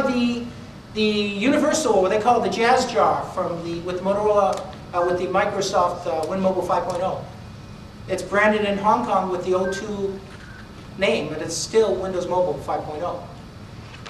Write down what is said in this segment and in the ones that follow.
buy the universal, or what they call it, the Jazz Jar with Motorola, with the Microsoft WinMobile 5.0. It's branded in Hong Kong with the O2 name, but it's still Windows Mobile 5.0.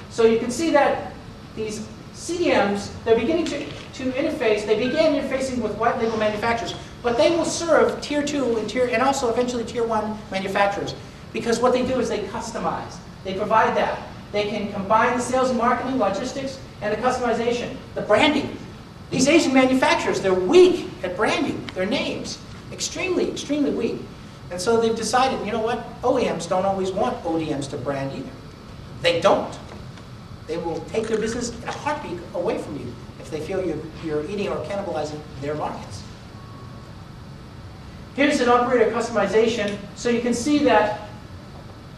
So you can see that these CDMs, they're beginning to interface. They began interfacing with white label manufacturers, but they will serve tier 2 and also eventually tier 1 manufacturers, because what they do is they customize. They provide that. They can combine the sales and marketing, logistics, and the customization, the branding. These Asian manufacturers, they're weak at branding their names. Extremely, extremely weak. And so they've decided, you know what? OEMs don't always want ODMs to brand either. They don't. They will take their business in a heartbeat away from you if they feel you're eating or cannibalizing their markets. Here's an operator customization. So you can see that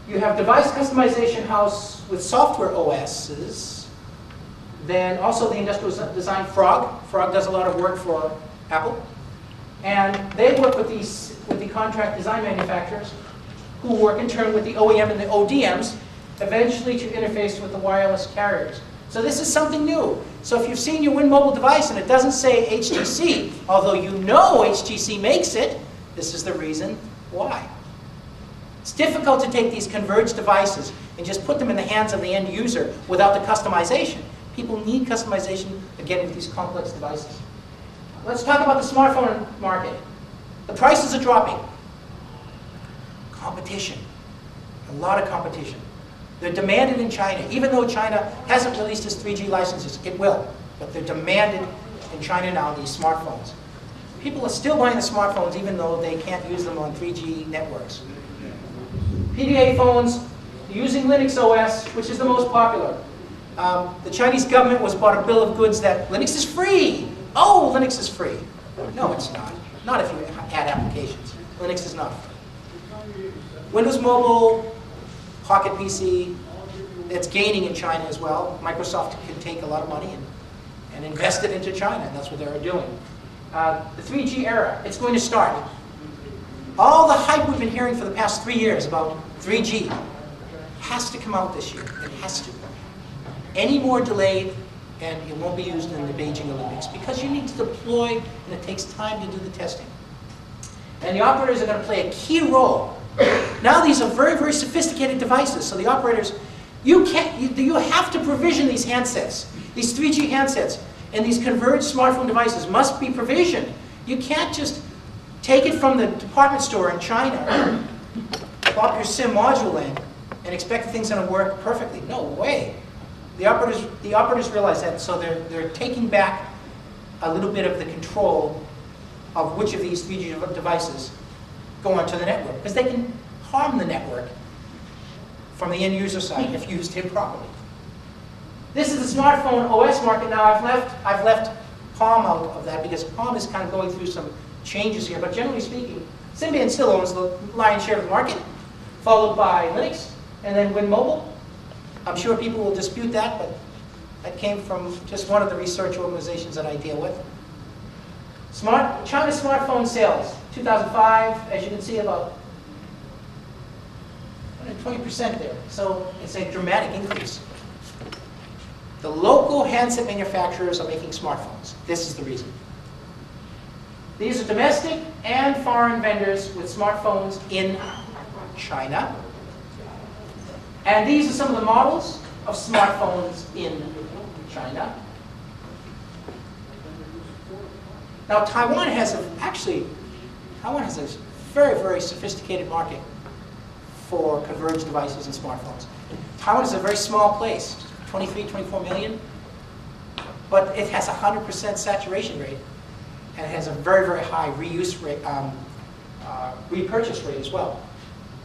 you have device customization house with software OSs. Then also the industrial design Frog. Frog does a lot of work for Apple. And they work with the contract design manufacturers who work in turn with the OEM and the ODMs, eventually to interface with the wireless carriers. So this is something new. So if you've seen your WinMobile device and it doesn't say HTC, although you know HTC makes it, this is the reason why. It's difficult to take these converged devices and just put them in the hands of the end user without the customization. People need customization, again, with these complex devices. Let's talk about the smartphone market. The prices are dropping. Competition. A lot of competition. They're demanded in China. Even though China hasn't released its 3G licenses, it will. But they're demanded in China now, these smartphones. People are still buying the smartphones even though they can't use them on 3G networks. PDA phones using Linux OS, which is the most popular. The Chinese government was bought a bill of goods that Linux is free. Oh, Linux is free. No, it's not. Not if you add applications. Linux is not free. Windows Mobile, Pocket PC, it's gaining in China as well. Microsoft can take a lot of money and invest it into China, and that's what they're doing. The 3G era, it's going to start. All the hype we've been hearing for the past 3 years about 3G has to come out this year. It has to. Any more delayed, and it won't be used in the Beijing Olympics because you need to deploy and it takes time to do the testing. And the operators are going to play a key role. Now these are very, very sophisticated devices, so the operators, you have to provision these handsets, these 3G handsets, and these converged smartphone devices must be provisioned. You can't just take it from the department store in China, plop your SIM module in, and expect things are going to work perfectly. No way. The operators realize that, so they're taking back a little bit of the control of which of these 3G devices go onto the network, because they can harm the network from the end user side if used improperly. This is the smartphone OS market. Now I've left Palm out of that because Palm is kind of going through some changes here, but generally speaking, Symbian still owns the lion's share of the market, followed by Linux, and then WinMobile. I'm sure people will dispute that, but that came from just one of the research organizations that I deal with. China smartphone sales, 2005, as you can see, about 120% there. So it's a dramatic increase. The local handset manufacturers are making smartphones. This is the reason. These are domestic and foreign vendors with smartphones in China. And these are some of the models of smartphones in China. Now Taiwan has a very, very sophisticated market for converged devices and smartphones. Taiwan is a very small place, 23, 24 million, but it has 100% saturation rate, and it has a very, very high reuse rate, repurchase rate as well.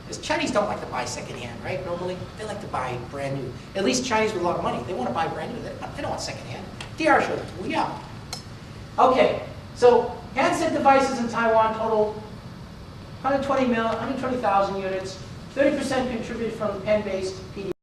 Because Chinese don't like to buy secondhand, right? Normally, they like to buy brand new. At least Chinese with a lot of money, they want to buy brand new. They don't want secondhand. DR showed it. We are. Okay, so handset devices in Taiwan total 120,000 units. 30% contributed from pen-based PD.